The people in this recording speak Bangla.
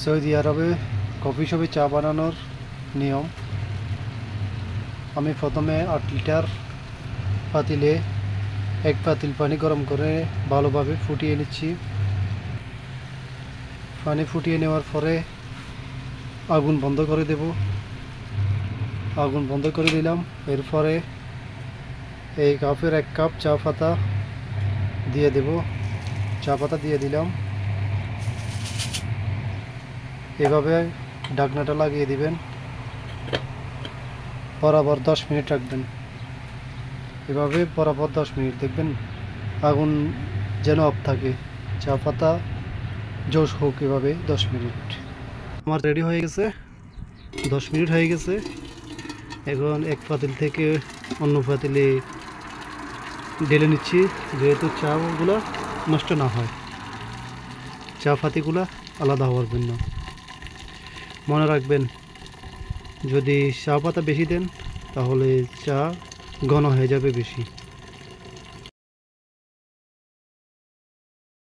সৌদি আরবে কফি শপে চা বানানোর নিয়ম। আমি প্রথমে 8 লিটার পাতিলে 1 পাতিল পানি গরম করে ভালোভাবে ফুটিয়ে নিচ্ছি। পানি ফুটিয়ে নেওয়ার পরে আগুন বন্ধ করে দেব। আগুন বন্ধ করে দিলাম। এরপরে এই কাপের 1 কাপ চা পাতা দিয়ে দেব। চা পাতা দিয়ে দিলাম। এভাবে ঢাকনাটা লাগিয়ে দিবেন। বরাবর 10 মিনিট রাখবেন। এভাবে বরাবর 10 মিনিট দেখবেন আগুন যেন অফ থাকে, চা পাতা জোশ হোক। এভাবে 10 মিনিট আমার রেডি হয়ে গেছে। 10 মিনিট হয়ে গেছে। এখন এক পাতিল থেকে অন্য পাতিলে ঢেলে নিচ্ছি, যেহেতু চাগুলো নষ্ট না হয়, চা পাতিগুলো আলাদা হওয়ার জন্য। মনে রাখবেন, যদি চা পাতা বেশি দেন তাহলে চা ঘন হয়ে যাবে বেশি।